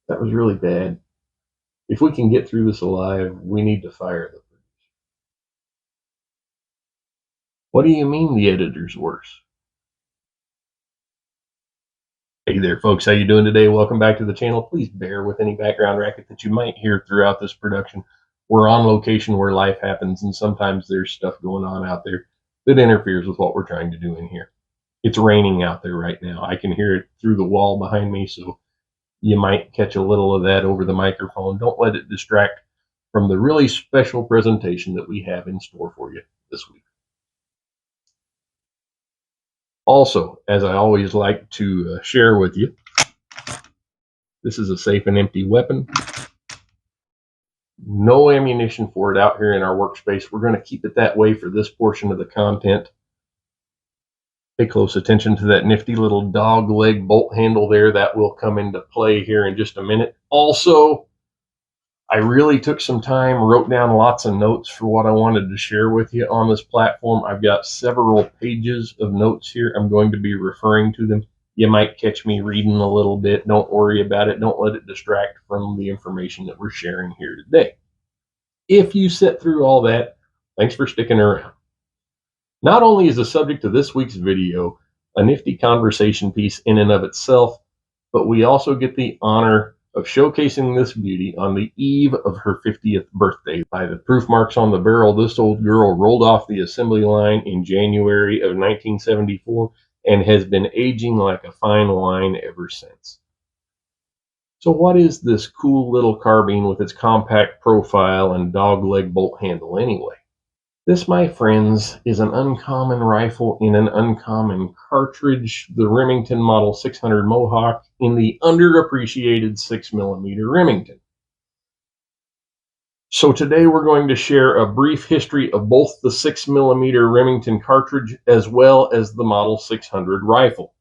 That was really bad. If we can get through this alive, we need to fire the producer. What do you mean the editor's worse? Hey there, folks. How you doing today? Welcome back to the channel. Please bear with any background racket that you might hear throughout this production. We're on location where life happens, and sometimes there's stuff going on out there that interferes with what we're trying to do in here. It's raining out there right now. I can hear it through the wall behind me, so you might catch a little of that over the microphone. Don't let it distract from the really special presentation that we have in store for you this week. Also, as I always like to share with you, this is a safe and empty weapon. No ammunition for it out here in our workspace. We're going to keep it that way for this portion of the content. Pay close attention to that nifty little dog leg bolt handle there. That will come into play here in just a minute. Also, I really took some time, wrote down lots of notes for what I wanted to share with you on this platform. I've got several pages of notes here. I'm going to be referring to them. You might catch me reading a little bit. Don't worry about it. Don't let it distract from the information that we're sharing here today. If you sit through all that, thanks for sticking around. Not only is the subject of this week's video a nifty conversation piece in and of itself, but we also get the honor of showcasing this beauty on the eve of her 50th birthday. By the proof marks on the barrel, this old girl rolled off the assembly line in January of 1974 and has been aging like a fine wine ever since. So what is this cool little carbine with its compact profile and dogleg bolt handle anyway? This, my friends, is an uncommon rifle in an uncommon cartridge, the Remington Model 600 Mohawk in the underappreciated 6mm Remington. So today we're going to share a brief history of both the 6mm Remington cartridge as well as the Model 600 rifle,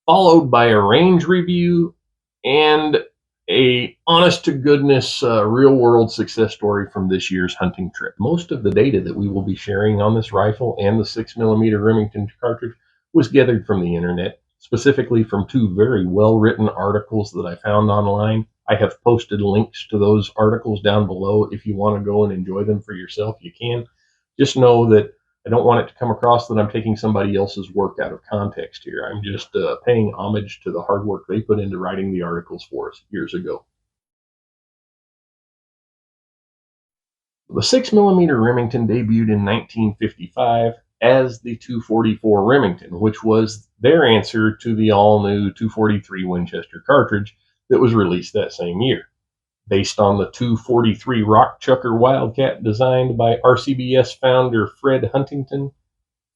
followed by a range review and a honest-to-goodness real-world success story from this year's hunting trip. Most of the data that we will be sharing on this rifle and the 6mm Remington cartridge was gathered from the internet, specifically from two very well-written articles that I found online. I have posted links to those articles down below. If you want to go and enjoy them for yourself, you can. Just know that I don't want it to come across that I'm taking somebody else's work out of context here. I'm just paying homage to the hard work they put into writing the articles for us years ago. The 6mm Remington debuted in 1955 as the 244 Remington, which was their answer to the all-new 243 Winchester cartridge that was released that same year. Based on the 243 Rock Chucker Wildcat designed by RCBS founder Fred Huntington.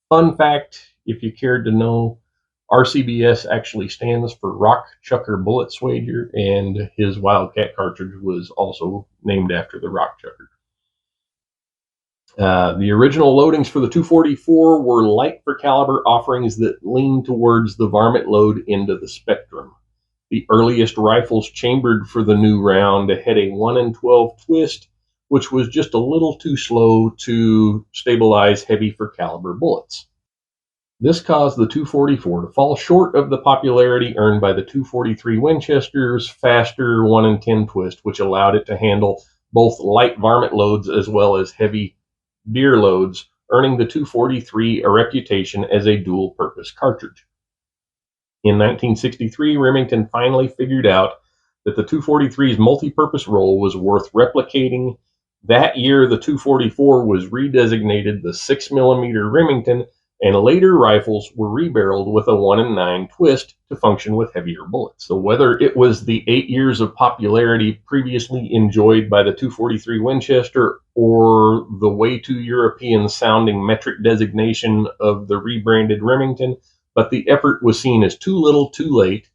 Fun fact, if you cared to know, RCBS actually stands for Rock Chucker Bullet Swager, and his Wildcat cartridge was also named after the Rock Chucker. The original loadings for the 244 were light for caliber offerings that leaned towards the varmint load into the spectrum. The earliest rifles chambered for the new round had a 1 in 12 twist, which was just a little too slow to stabilize heavy for caliber bullets. This caused the 244 to fall short of the popularity earned by the 243 Winchester's faster 1 in 10 twist, which allowed it to handle both light varmint loads as well as heavy deer loads, earning the 243 a reputation as a dual-purpose cartridge. In 1963, Remington finally figured out that the 243's multi-purpose role was worth replicating. That year, the 244 was redesignated the 6mm Remington, and later rifles were rebarreled with a 1 in 9 twist to function with heavier bullets. So whether it was the 8 years of popularity previously enjoyed by the 243 Winchester or the way too European sounding metric designation of the rebranded Remington, but the effort was seen as too little too late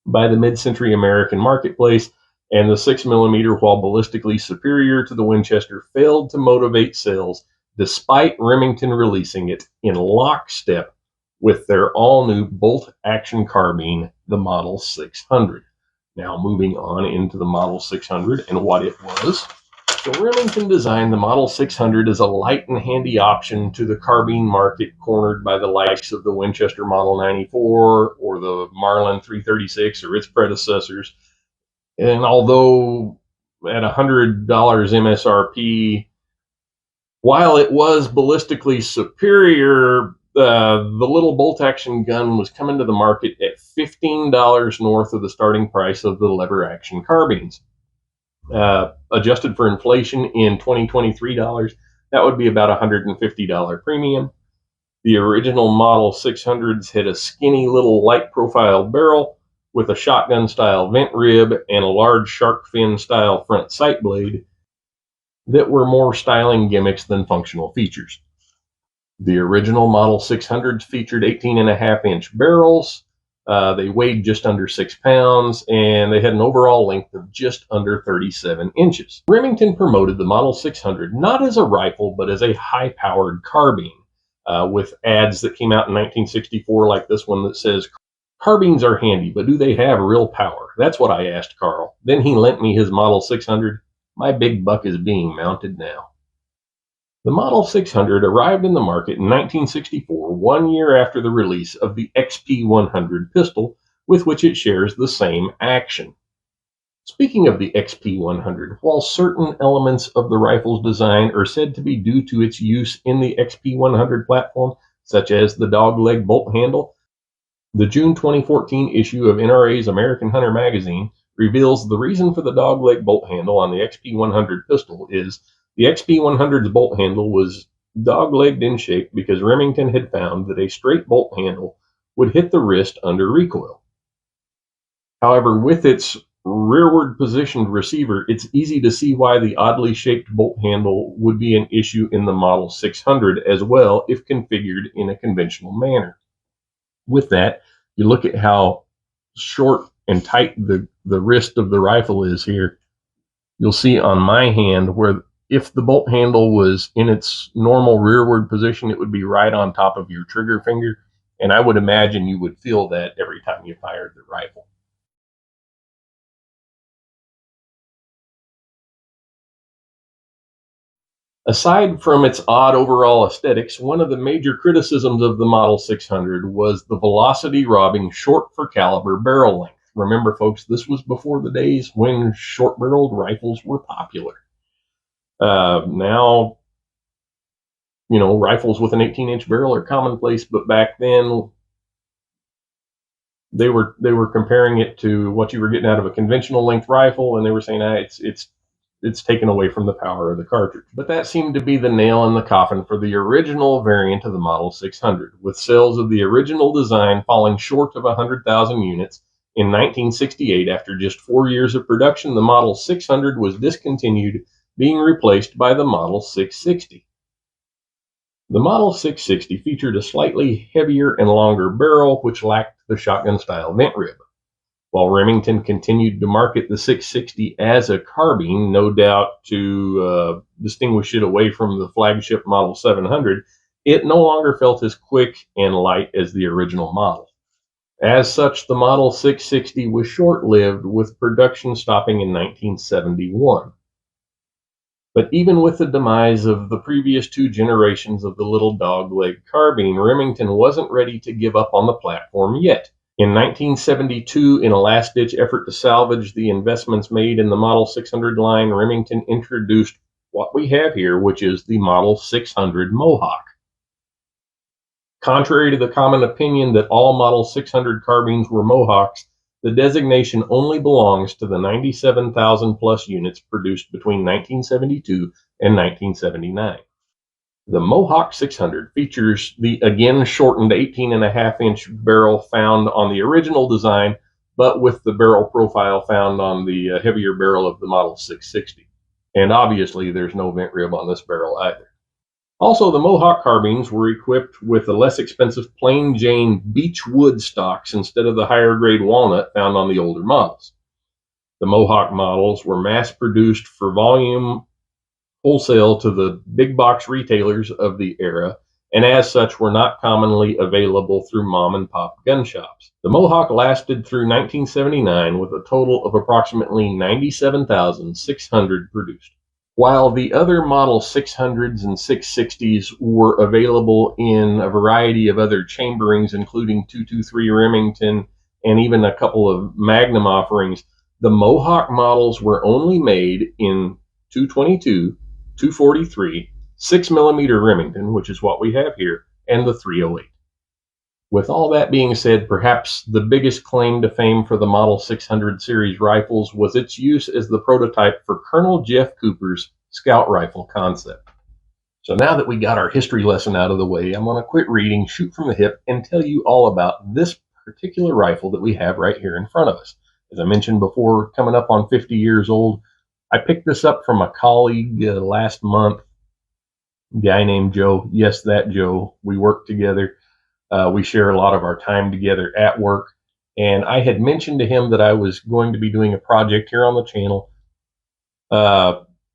by the mid-century American marketplace, and the 6mm, while ballistically superior to the Winchester, failed to motivate sales despite Remington releasing it in lockstep with their all-new bolt-action carbine, the Model 600. Now moving on into the Model 600 and what it was. So Remington designed the Model 600 as a light and handy option to the carbine market cornered by the likes of the Winchester Model 94 or the Marlin 336 or its predecessors. And although at $100 MSRP, while it was ballistically superior, the little bolt-action gun was coming to the market at $15 north of the starting price of the lever-action carbines. Adjusted for inflation in 2023 dollars, that would be about a $150 premium. The original Model 600s had a skinny little light profile barrel with a shotgun style vent rib and a large shark fin style front sight blade that were more styling gimmicks than functional features. The original Model 600s featured 18.5-inch barrels. They weighed just under 6 pounds, and they had an overall length of just under 37 inches. Remington promoted the Model 600 not as a rifle, but as a high-powered carbine, with ads that came out in 1964, like this one that says, "Carbines are handy, but do they have real power?" That's what I asked Carl. Then he lent me his Model 600. My big buck is being mounted now. The Model 600 arrived in the market in 1964, 1 year after the release of the XP100 pistol, with which it shares the same action. Speaking of the XP100, while certain elements of the rifle's design are said to be due to its use in the XP100 platform, such as the dogleg bolt handle, the June 2014 issue of NRA's American Hunter magazine reveals the reason for the dogleg bolt handle on the XP100 pistol is the XP100's bolt handle was dog-legged in shape because Remington had found that a straight bolt handle would hit the wrist under recoil. However, with its rearward positioned receiver, it's easy to see why the oddly shaped bolt handle would be an issue in the Model 600 as well if configured in a conventional manner. With that, you look at how short and tight the wrist of the rifle is here. You'll see on my hand where if the bolt handle was in its normal rearward position, it would be right on top of your trigger finger. And I would imagine you would feel that every time you fired the rifle. Aside from its odd overall aesthetics, one of the major criticisms of the Model 600 was the velocity robbing short for caliber barrel length. Remember, folks, this was before the days when short barreled rifles were popular. Now, rifles with an 18-inch barrel are commonplace, but back then they were comparing it to what you were getting out of a conventional length rifle, and they were saying it's taken away from the power of the cartridge. But that seemed to be the nail in the coffin for the original variant of the Model 600, with sales of the original design falling short of 100,000 units. In 1968, after just 4 years of production, the Model 600 was discontinued, being replaced by the Model 660. The Model 660 featured a slightly heavier and longer barrel, which lacked the shotgun-style vent rib. While Remington continued to market the 660 as a carbine, no doubt to distinguish it away from the flagship Model 700, it no longer felt as quick and light as the original model. As such, the Model 660 was short-lived, with production stopping in 1971. But even with the demise of the previous 2 generations of the little dogleg carbine, Remington wasn't ready to give up on the platform yet. In 1972, in a last-ditch effort to salvage the investments made in the Model 600 line, Remington introduced what we have here, which is the Model 600 Mohawk. Contrary to the common opinion that all Model 600 carbines were Mohawks, the designation only belongs to the 97,000 plus units produced between 1972 and 1979. The Mohawk 600 features the again shortened 18.5-inch barrel found on the original design, but with the barrel profile found on the heavier barrel of the Model 660. And obviously, there's no vent rib on this barrel either. Also, the Mohawk carbines were equipped with the less expensive plain Jane beechwood stocks instead of the higher grade walnut found on the older models. The Mohawk models were mass produced for volume wholesale to the big box retailers of the era, and as such were not commonly available through mom and pop gun shops. The Mohawk lasted through 1979 with a total of approximately 97,600 produced. While the other Model 600s and 660s were available in a variety of other chamberings, including .223 Remington and even a couple of Magnum offerings, The Mohawk models were only made in 222, 243, 6mm Remington, which is what we have here, and the 308. With all that being said, perhaps the biggest claim to fame for the Model 600 series rifles was its use as the prototype for Colonel Jeff Cooper's scout rifle concept. So now that we got our history lesson out of the way, I'm going to quit reading, shoot from the hip, and tell you all about this particular rifle that we have right here in front of us. As I mentioned before, coming up on 50 years old, I picked this up from a colleague last month, a guy named Joe. Yes, that Joe. We work together. We share a lot of our time together at work. And I had mentioned to him that I was going to be doing a project here on the channel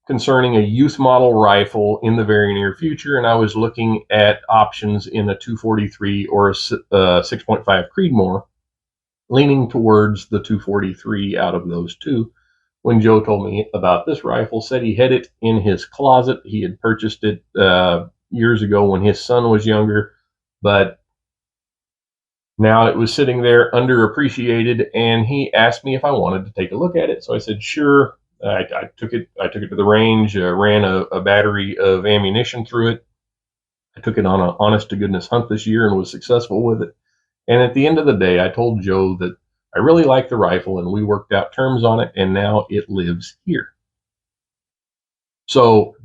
concerning a youth model rifle in the very near future. And I was looking at options in a 243 or a 6.5 Creedmoor, leaning towards the 243 out of those two. When Joe told me about this rifle, said he had it in his closet. He had purchased it years ago when his son was younger, but now it was sitting there underappreciated, and he asked me if I wanted to take a look at it. So I said, sure. I took it to the range, ran a battery of ammunition through it. I took it on an honest to goodness hunt this year and was successful with it. And at the end of the day, I told Joe that I really like the rifle, and we worked out terms on it, and now it lives here. So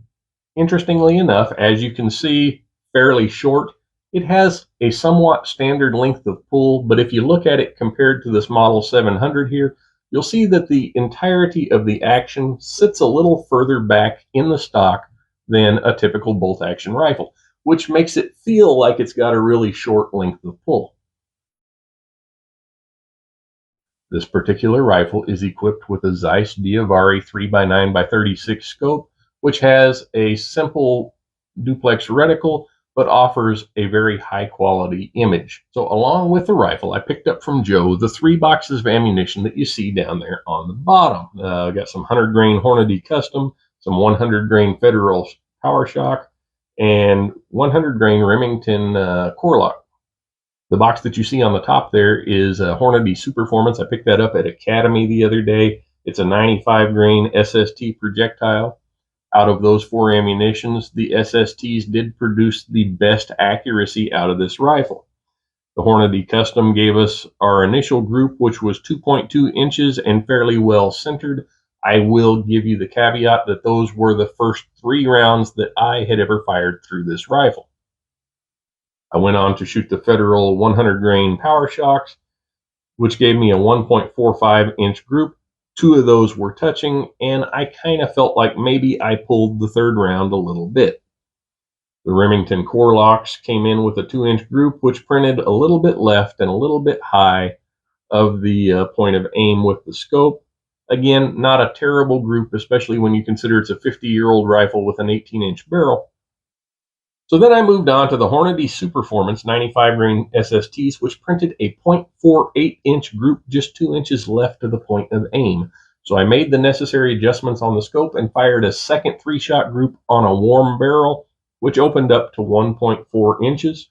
interestingly enough, as you can see, fairly short. It has a somewhat standard length of pull, but if you look at it compared to this Model 700 here, you'll see that the entirety of the action sits a little further back in the stock than a typical bolt-action rifle, which makes it feel like it's got a really short length of pull. This particular rifle is equipped with a Zeiss Diavari 3x9x36 scope, which has a simple duplex reticle, but offers a very high quality image. So along with the rifle, I picked up from Joe the 3 boxes of ammunition that you see down there on the bottom. I got some 100 grain Hornady Custom, some 100 grain Federal Power Shock, and 100 grain Remington Core Lock. The box that you see on the top there is a Hornady Superformance. I picked that up at Academy the other day. It's a 95 grain SST projectile. Out of those 4 ammunitions, the SSTs did produce the best accuracy out of this rifle. The Hornady Custom gave us our initial group, which was 2.2 inches and fairly well centered. I will give you the caveat that those were the first 3 rounds that I had ever fired through this rifle. I went on to shoot the Federal 100 grain Power Shocks, which gave me a 1.45 inch group. 2 of those were touching, and I kind of felt like maybe I pulled the 3rd round a little bit. The Remington Core Locks came in with a 2-inch group, which printed a little bit left and a little bit high of the point of aim with the scope. Again, not a terrible group, especially when you consider it's a 50-year-old rifle with an 18-inch barrel. So then I moved on to the Hornady Superformance 95 grain SSTs, which printed a 0.48 inch group, just 2 inches left of the point of aim. So I made the necessary adjustments on the scope and fired a second 3-shot group on a warm barrel, which opened up to 1.4 inches.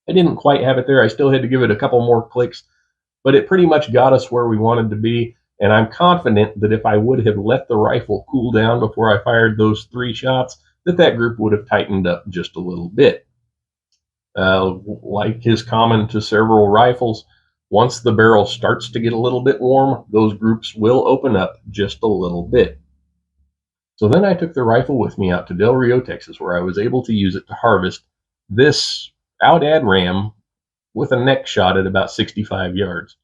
I didn't quite have it there. I still had to give it a couple more clicks, but it pretty much got us where we wanted to be. And I'm confident that if I would have let the rifle cool down before I fired those 3 shots, that group would have tightened up just a little bit. Like is common to several rifles, once the barrel starts to get a little bit warm, those groups will open up just a little bit. So then I took the rifle with me out to Del Rio, Texas, where I was able to use it to harvest this Aoudad ram with a neck shot at about 65 yards.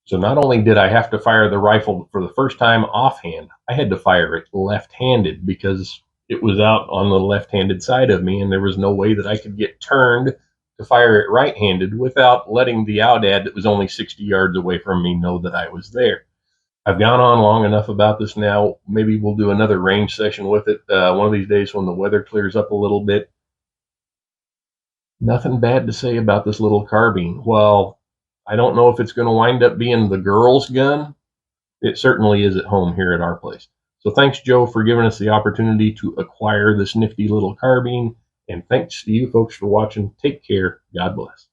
So not only did I have to fire the rifle for the first time offhand, I had to fire it left-handed because it was out on the left-handed side of me, and there was no way that I could get turned to fire it right-handed without letting the Aoudad that was only 60 yards away from me know that I was there. I've gone on long enough about this now. Maybe we'll do another range session with it one of these days when the weather clears up a little bit. Nothing bad to say about this little carbine. Well, I don't know if it's going to wind up being the girl's gun. It certainly is at home here at our place. So thanks, Joe, for giving us the opportunity to acquire this nifty little carbine. And thanks to you folks for watching. Take care. God bless.